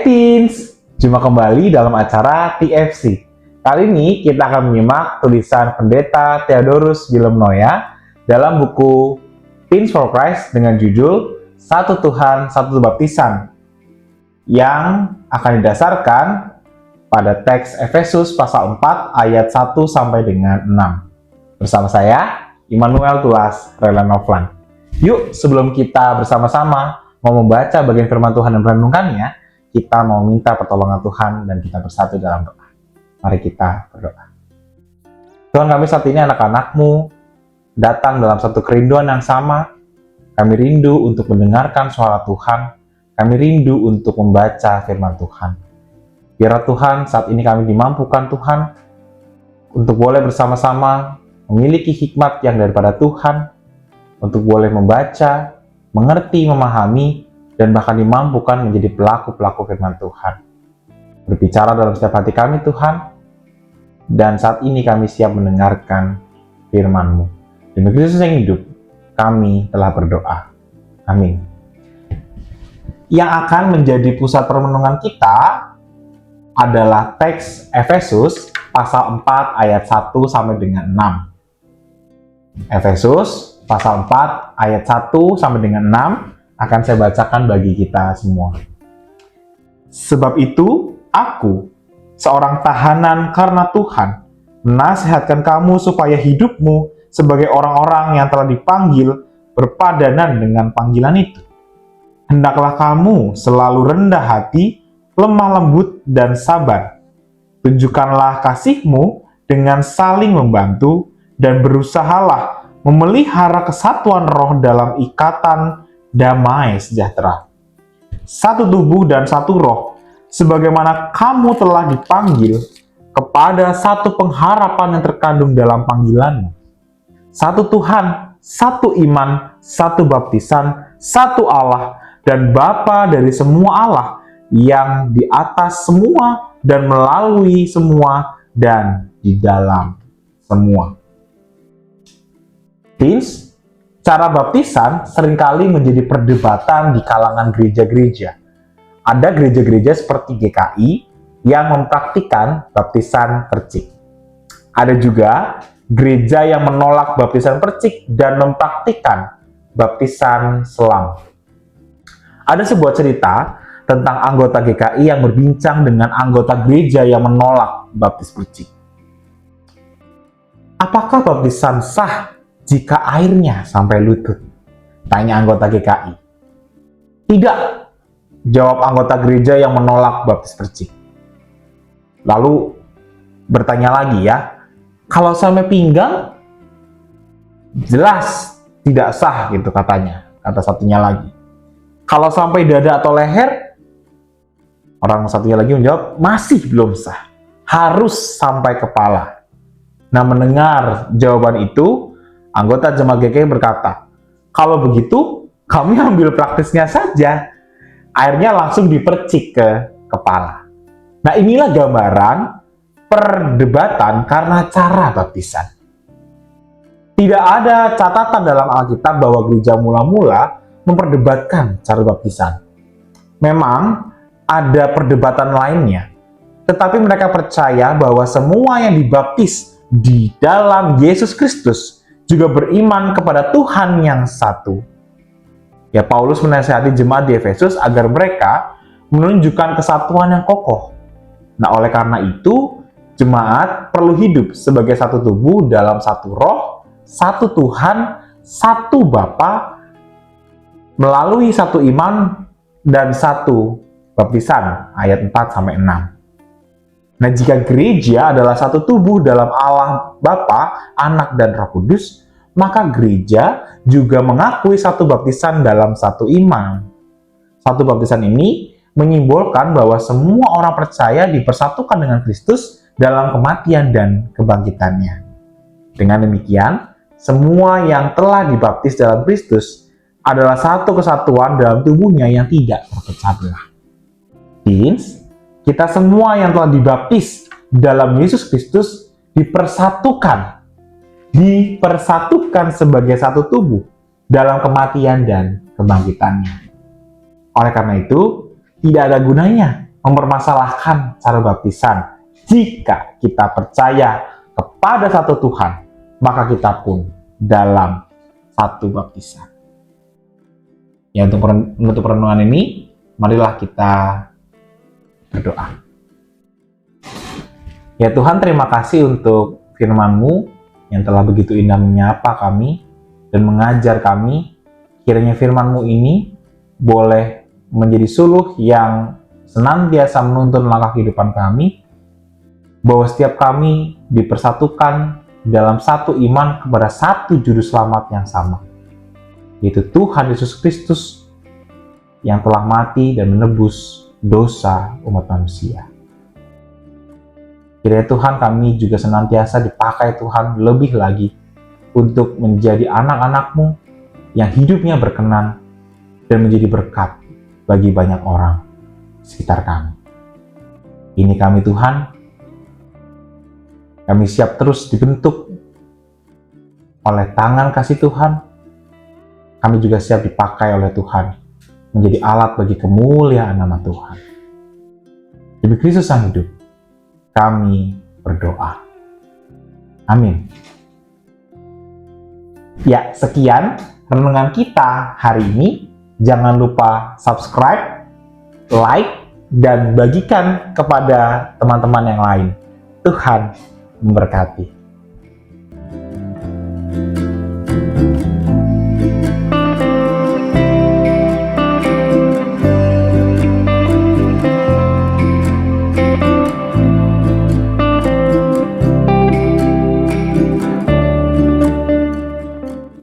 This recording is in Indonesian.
Hai Teens, jumpa kembali dalam acara TFC. Kali ini kita akan menyimak tulisan Pendeta Theodorus Willem Noya dalam buku Teens for Christ dengan judul Satu Tuhan, Satu Baptisan yang akan didasarkan pada teks Efesus pasal 4 ayat 1 sampai dengan 6. Bersama saya, Immanuel Tuas Relanoflan. Yuk, sebelum kita bersama-sama mau membaca bagian firman Tuhan dan merenungkannya, kita mau minta pertolongan Tuhan dan kita bersatu dalam doa. Mari kita berdoa. Tuhan, kami saat ini anak-anak-Mu datang dalam satu kerinduan yang sama. Kami rindu untuk mendengarkan suara Tuhan. Kami rindu untuk membaca firman Tuhan. Biar Tuhan saat ini kami dimampukan Tuhan untuk boleh bersama-sama memiliki hikmat yang daripada Tuhan, untuk boleh membaca, mengerti, memahami, dan bahkan dimampukan menjadi pelaku-pelaku firman Tuhan. Berbicara dalam setiap hati kami Tuhan, dan saat ini kami siap mendengarkan firman-Mu. Demi Kristus yang hidup, kami telah berdoa. Amin. Yang akan menjadi pusat perenungan kita adalah teks Efesus pasal 4 ayat 1 sampai dengan 6. Efesus pasal 4 ayat 1 sampai dengan 6 akan saya bacakan bagi kita semua. Sebab itu, aku, seorang tahanan karena Tuhan, menasihatkan kamu supaya hidupmu sebagai orang-orang yang telah dipanggil berpadanan dengan panggilan itu. Hendaklah kamu selalu rendah hati, lemah lembut, dan sabar. Tunjukkanlah kasihmu dengan saling membantu, dan berusahalah memelihara kesatuan roh dalam ikatan damai sejahtera. Satu tubuh dan satu roh, sebagaimana kamu telah dipanggil kepada satu pengharapan yang terkandung dalam panggilanmu. Satu Tuhan, satu iman, satu baptisan, satu Allah dan Bapa dari semua Allah, yang di atas semua dan melalui semua dan di dalam semua. Teens, cara baptisan seringkali menjadi perdebatan di kalangan gereja-gereja. Ada gereja-gereja seperti GKI yang mempraktikkan baptisan percik. Ada juga gereja yang menolak baptisan percik dan mempraktikkan baptisan selam. Ada sebuah cerita tentang anggota GKI yang berbincang dengan anggota gereja yang menolak baptis percik. Apakah baptisan sah jika airnya sampai lutut? Tanya anggota GKI. Tidak, jawab anggota gereja yang menolak baptis percik. Lalu bertanya lagi ya, kalau sampai pinggang? Jelas tidak sah gitu katanya, kata satunya lagi. Kalau sampai dada atau leher? Orang satunya lagi menjawab, masih belum sah, harus sampai kepala. Nah, mendengar jawaban itu, anggota jemaat GKI berkata, kalau begitu, kami ambil praktisnya saja. Airnya langsung dipercik ke kepala. Nah, inilah gambaran perdebatan karena cara baptisan. Tidak ada catatan dalam Alkitab bahwa gereja mula-mula memperdebatkan cara baptisan. Memang ada perdebatan lainnya, tetapi mereka percaya bahwa semua yang dibaptis di dalam Yesus Kristus juga beriman kepada Tuhan yang satu. Ya, Paulus menasihati jemaat di Efesus agar mereka menunjukkan kesatuan yang kokoh. Nah, oleh karena itu, jemaat perlu hidup sebagai satu tubuh dalam satu roh, satu Tuhan, satu Bapa, melalui satu iman dan satu baptisan, ayat 4-6. Nah, jika gereja adalah satu tubuh dalam Allah Bapa, Anak, dan Roh Kudus, maka gereja juga mengakui satu baptisan dalam satu iman. Satu baptisan ini menyimbolkan bahwa semua orang percaya dipersatukan dengan Kristus dalam kematian dan kebangkitannya. Dengan demikian, semua yang telah dibaptis dalam Kristus adalah satu kesatuan dalam tubuhnya yang tidak terpecah belah. Teens, kita semua yang telah dibaptis dalam Yesus Kristus dipersatukan sebagai satu tubuh dalam kematian dan kebangkitannya. Oleh karena itu, tidak ada gunanya mempermasalahkan cara baptisan. Jika kita percaya kepada satu Tuhan, maka kita pun dalam satu baptisan. Ya, untuk menutup renungan ini, marilah kita berdoa. Ya Tuhan, terima kasih untuk firman-Mu yang telah begitu indah menyapa kami dan mengajar kami. Kiranya firman-Mu ini boleh menjadi suluh yang senantiasa menuntun langkah kehidupan kami, bahwa setiap kami dipersatukan dalam satu iman kepada satu juru selamat yang sama, yaitu Tuhan Yesus Kristus yang telah mati dan menebus dosa umat manusia. Kiranya Tuhan, kami juga senantiasa dipakai Tuhan lebih lagi untuk menjadi anak-anak-Mu yang hidupnya berkenan dan menjadi berkat bagi banyak orang sekitar kami. Ini kami Tuhan, kami siap terus dibentuk oleh tangan kasih Tuhan. Kami juga siap dipakai oleh Tuhan menjadi alat bagi kemuliaan nama Tuhan. Demi Kristus Sang Hidup, kami berdoa. Amin. Ya, sekian renungan kita hari ini. Jangan lupa subscribe, like, dan bagikan kepada teman-teman yang lain. Tuhan memberkati.